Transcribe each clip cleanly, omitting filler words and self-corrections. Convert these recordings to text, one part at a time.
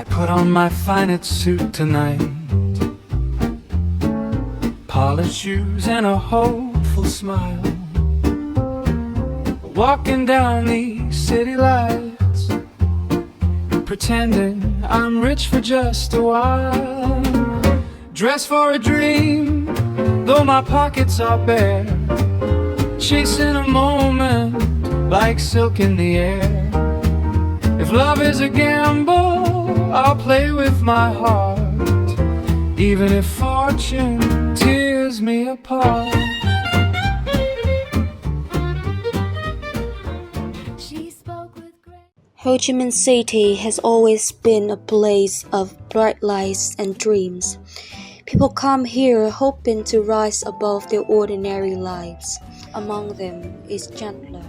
I put on my finest suit tonight, polished shoes and a hopeful smile, walking down these city lights, pretending I'm rich for just a while. Dressed for a dream, though my pockets are bare, chasing a moment like silk in the air. If love is a gamble, I'll play with my heart, even if fortune tears me apart. Ho Chi Minh City has always been a place of bright lights and dreams. People come here hoping to rise above their ordinary lives. Among them is Chandler,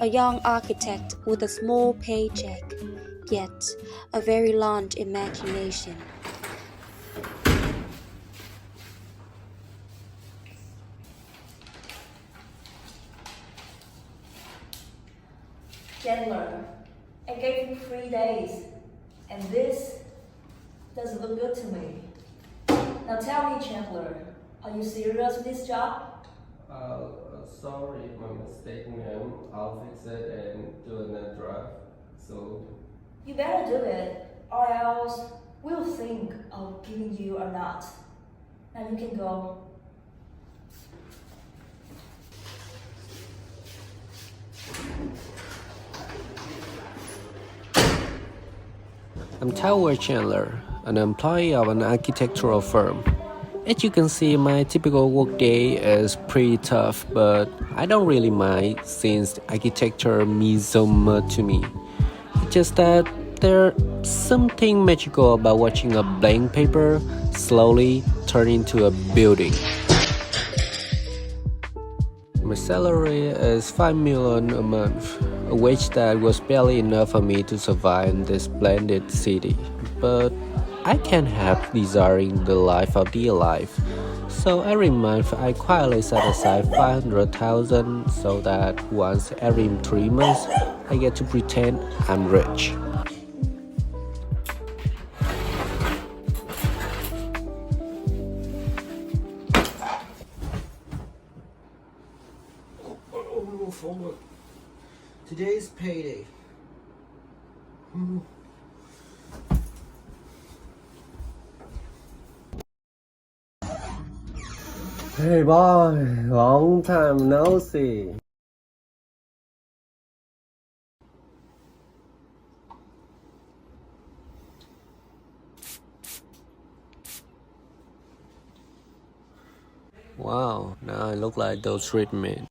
a young architect with a small paycheck, yet a very large imagination. Chandler, I gave you 3 days, and this doesn't look good to me. Now tell me, Chandler, are you serious with this job? Sorry, my mistake, ma'am. I'll fix it and do another draft. So, You better do it, or else we'll think of giving you a nut. Now you can go. I'm Tower Chandler, an employee of an architectural firm. As you can see, my typical workday is pretty tough, but I don't really mind since architecture means so much to me. It's just that there's something magical about watching a blank paper slowly turn into a building. My salary is $5 million a month, a wage that was barely enough for me to survive in this splendid city. But I can't help desiring the life of the alive. So every month I quietly set aside $500,000 so that once every 3 months I get to pretend I'm rich. Move forward. Today's payday. Hey boy, long time no see. Wow, now I look like those street men.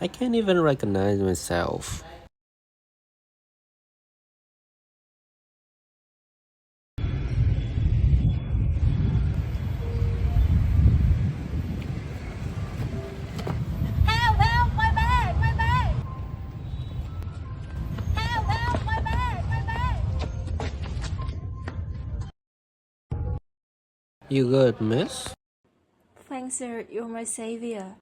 I can't even recognize myself. Help, my bag, my bag! Help, my bag, my bag! You good, miss? Thanks, sir, you're my savior.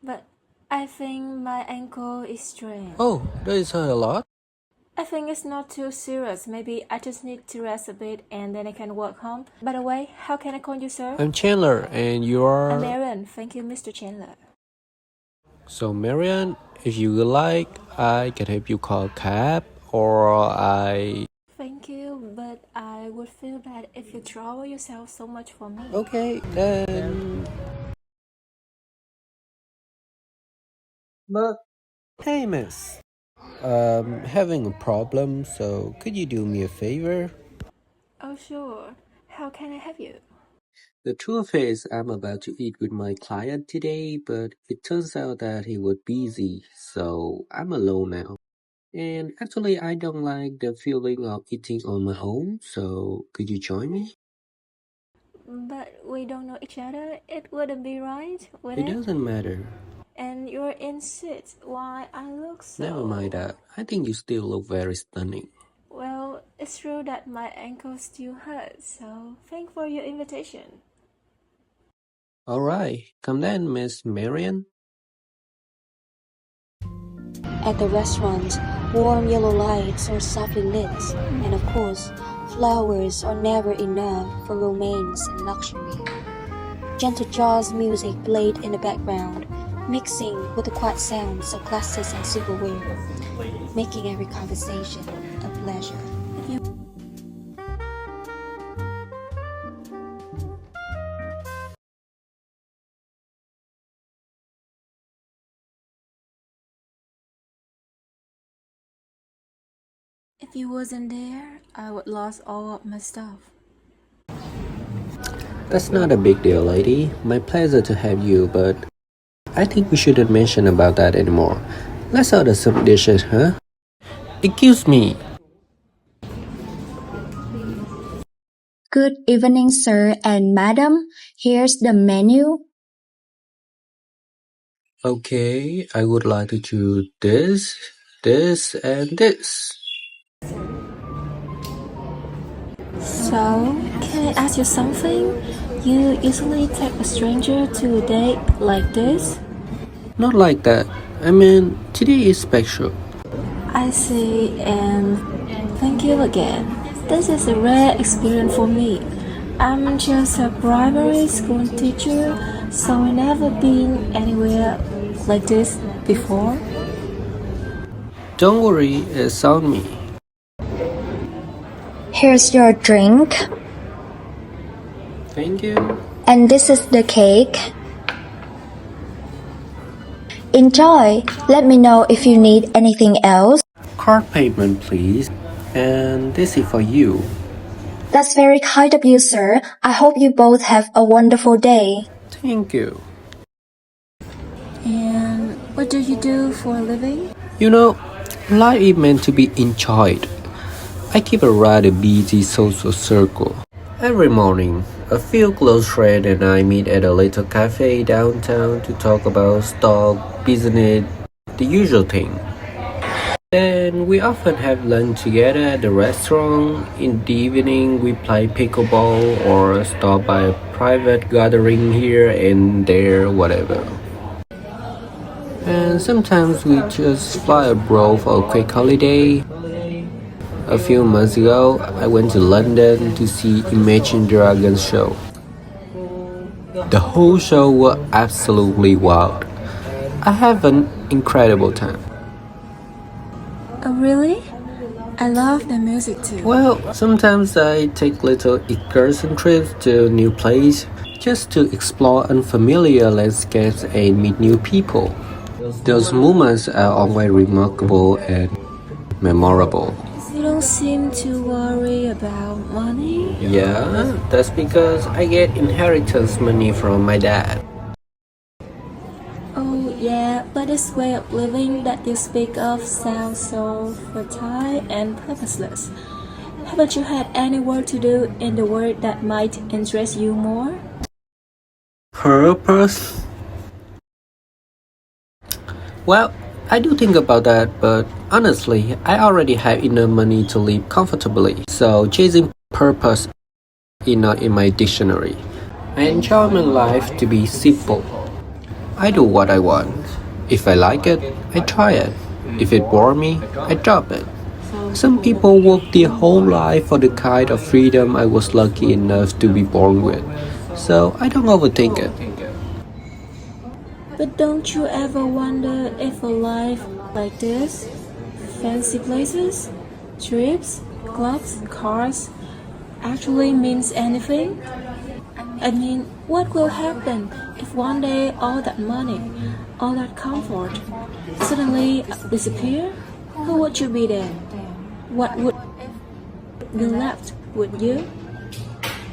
But I think my ankle is strained. Oh, does it hurt a lot? I think it's not too serious. Maybe I just need to rest a bit and then I can walk home. By the way, how can I call you, sir? I'm Chandler, and you are... I'm Marian. Thank you, Mr. Chandler. So, Marian, if you would like, I can help you call a cab, or I... Thank you, but I would feel bad if you trouble yourself so much for me. Okay, then... But, hey, miss. Having a problem, so could you do me a favor? Oh, sure. How can I help you? The truth is, I'm about to eat with my client today, but it turns out that he was busy, so I'm alone now. And actually, I don't like the feeling of eating on my own, so could you join me? But we don't know each other. It wouldn't be right, would It it? doesn't matter. And you're in seats. Why I look so... Never mind that. I think you still look very stunning. Well, it's true that my ankle still hurts, so thanks for your invitation. Alright, come then, Miss Marian. At the restaurant, warm yellow lights are softly lit, and of course, Flowers are never enough for romance and luxury. Gentle jazz music played in the background, mixing with the quiet sounds of glasses and silverware, making every conversation a pleasure. If you wasn't there, I would lose all of my stuff. That's not a big deal, lady. My pleasure to have you, but I think we shouldn't mention about that anymore. Let's order some dishes, huh? Excuse me. Good evening, sir and madam. Here's the menu. Okay, I would like to choose this, and this. So, can I ask you something? You usually take a stranger to a date like this? Not like that. I mean, today is special. I see, and thank you again. This is a rare experience for me. I'm just a primary school teacher, so I've never been anywhere like this before. Don't worry, it's on me. Here's your drink. Thank you. And this is the cake. Enjoy. Let me know if you need anything else. Card payment, please. And this is for you. That's very kind of you, sir. I hope you both have a wonderful day. Thank you. And what do you do for a living? You know, life is meant to be enjoyed. I keep a rather busy social circle. Every morning, a few close friends and I meet at a little cafe downtown to talk about stock, business, the usual thing. Then we often have lunch together at the restaurant. In the evening, we play pickleball or stop by a private gathering here and there, whatever. And sometimes we just fly abroad for a quick holiday. A few months ago, I went to London to see Imagine Dragons show. The whole show was absolutely wild. I have an incredible time. Oh, really? I love the music too. Well, sometimes I take little excursion trips to new places just to explore unfamiliar landscapes and meet new people. Those moments are always remarkable and memorable. You don't seem to worry about money. Yeah, that's because I get inheritance money from my dad. Oh, yeah, but this way of living that you speak of sounds so fertile and purposeless. Haven't you had any work to do in the world that might interest you more? Purpose? Well, I do think about that, but honestly, I already have enough money to live comfortably, so chasing purpose is not in my dictionary. I enjoy my life to be simple. I do what I want. If I like it, I try it. If it bores me, I drop it. Some people work their whole life for the kind of freedom I was lucky enough to be born with, so I don't overthink it. But don't you ever wonder if a life like this, fancy places, trips, clubs, cars, actually means anything? I mean, what will happen if one day all that money, all that comfort, suddenly disappear? Who would you be then? What would be left with you?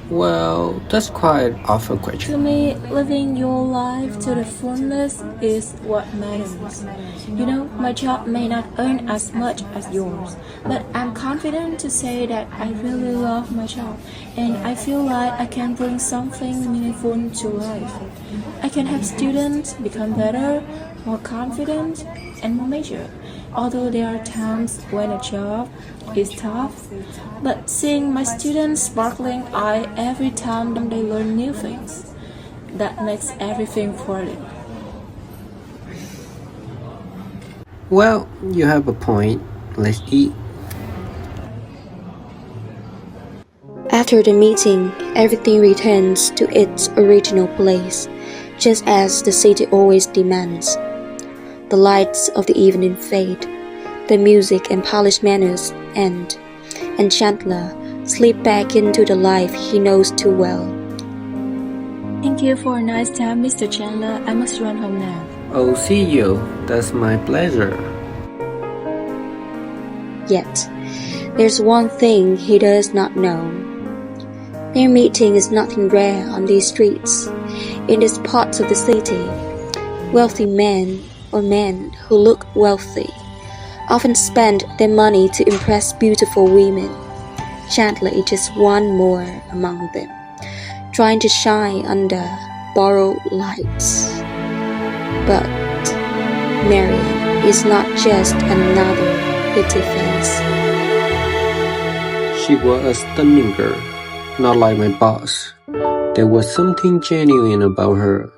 Well, that's quite awful To question. me, living your life to the fullest is what matters. You know, my job may not earn as much as yours, but I'm confident to say that I really love my job, and I feel like I can bring something meaningful to life. I can help students become better, more confident, and more mature. Although there are times when a job is tough, but seeing my students' sparkling eye every time they learn new things, that makes everything worth it. Well, you have a point. Let's eat. After the meeting, everything returns to its original place, just as the city always demands. The lights of the evening fade, the music and polished manners end, and Chandler slips back into the life he knows too well. Thank you for a nice time, Mr. Chandler. I must run home now. Oh, see you. That's my pleasure. Yet, there's one thing he does not know. Their meeting is nothing rare on these streets. In these parts of the city, wealthy men or men who look wealthy often spend their money to impress beautiful women. Chandler is just one more among them, trying to shine under borrowed lights. But Marian is not just another pretty face. She was a stunning girl, not like my boss. There was something genuine about her,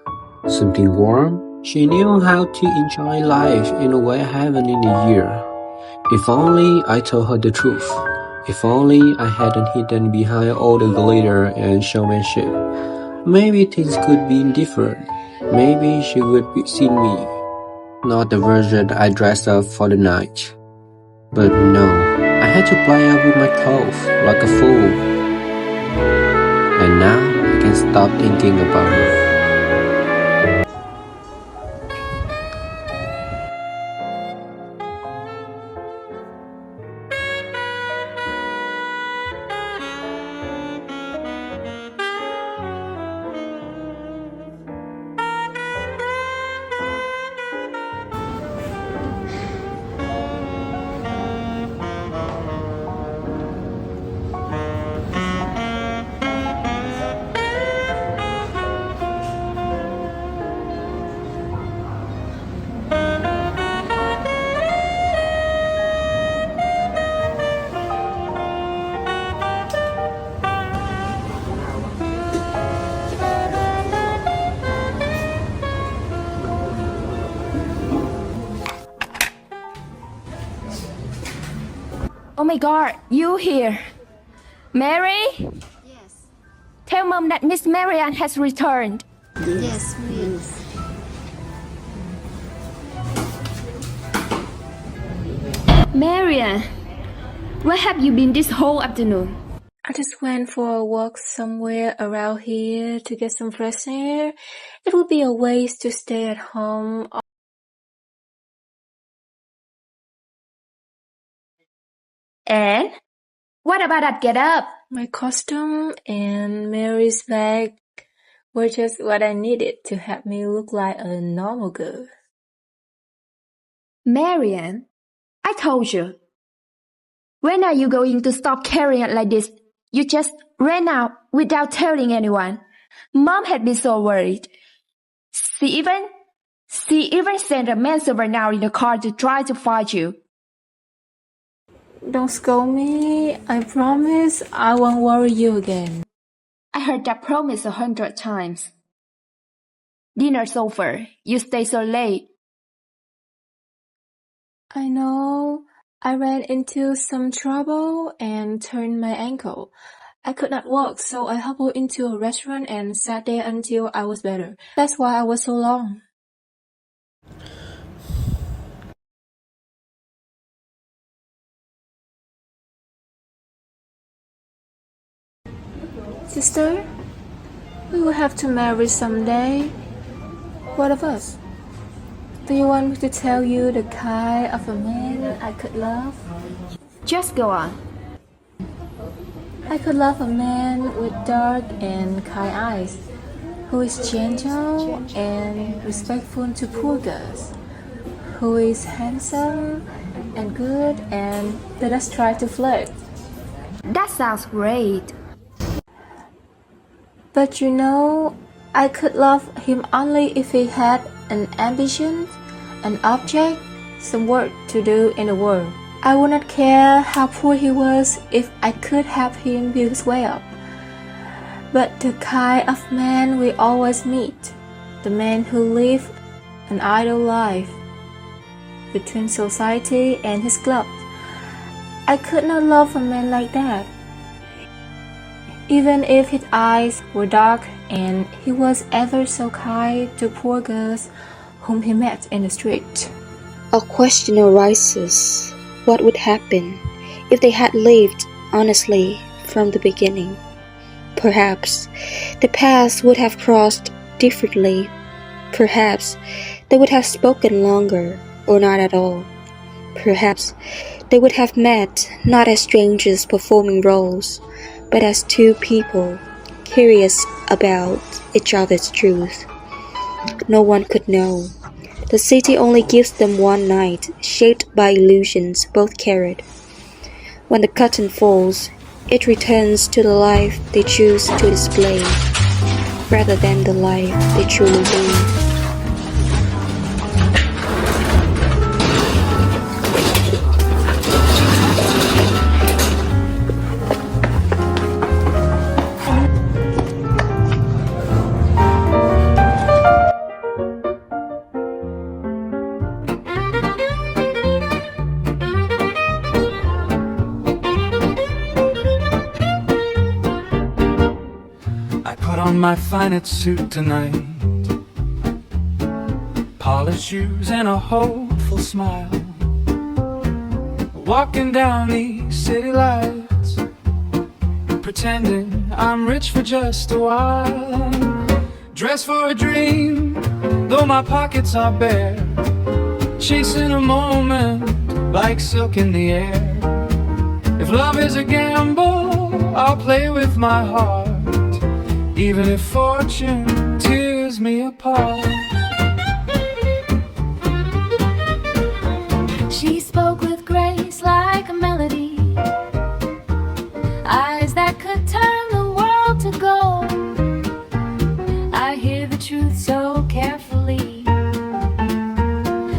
something warm. She knew how to enjoy life in a way I haven't in a year. If only I told her the truth. If only I hadn't hidden behind all the glitter and showmanship. Maybe things could be different. Maybe she would see me, not the version I dressed up for the night. But no, I had to play up with my clothes like a fool. And now I can't stop thinking about her. Oh my God, you here. Mary? Yes, Tell Mom that Miss Marian has returned. yes, please. Marian, where have you been this whole afternoon? I just went for a walk somewhere around here to get some fresh air. It would be a waste to stay at home. And? What about that get up? My costume and Mary's bag were just what I needed to help me look like a normal girl. Marian, I told you. When are you going to stop carrying it like this? You just ran out without telling anyone. Mom had been so worried. She even sent a man servant out in the car to try to find you. Don't scold me. I promise I won't worry you again. I heard that promise 100 times. Dinner's over. You stay so late. I know. I ran into some trouble and turned my ankle. I could not walk, so I hobbled into a restaurant and sat there until I was better. That's why I was so long. Sister, we will have to marry someday. What of us? Do you want me to tell you the kind of a man I could love? Just go on. I could love a man with dark and kind eyes, who is gentle and respectful to poor girls, who is handsome and good and let us try to flirt. That sounds great. But you know, I could love him only if he had an ambition, an object, some work to do in the world. I would not care how poor he was if I could help him build his way up. But the kind of man we always meet, the man who lives an idle life between society and his club, I could not love a man like that. even if his eyes were dark, and he was ever so kind to poor girls whom he met in the street. A question arises: what would happen if they had lived honestly from the beginning? Perhaps the paths would have crossed differently. Perhaps they would have spoken longer or not at all. Perhaps they would have met not as strangers performing roles, but as two people curious about each other's truth. No one could know. The city only gives them one night, shaped by illusions both carried. When the curtain falls, it returns to the life they choose to display, rather than the life they truly live. I put on my finest suit tonight, polished shoes and a hopeful smile, walking down these city lights, pretending I'm rich for just a while. Dressed for a dream, though my pockets are bare, chasing a moment like silk in the air. If love is a gamble, I'll play with my heart, even if fortune tears me apart. She spoke with grace like a melody, eyes that could turn the world to gold. I hear the truth so carefully,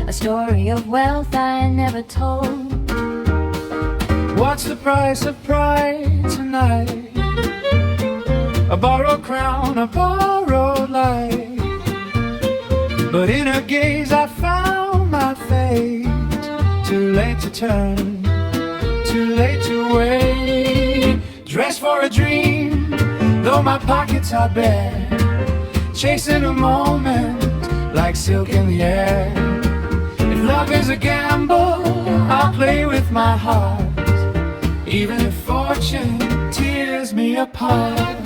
a story of wealth I never told. What's the price of pride tonight? A borrowed crown, a borrowed light. But in her gaze I found my fate. Too late to turn, too late to wait. Dressed for a dream, though my pockets are bare, chasing a moment like silk in the air. If love is a gamble, I'll play with my heart, even if fortune tears me apart.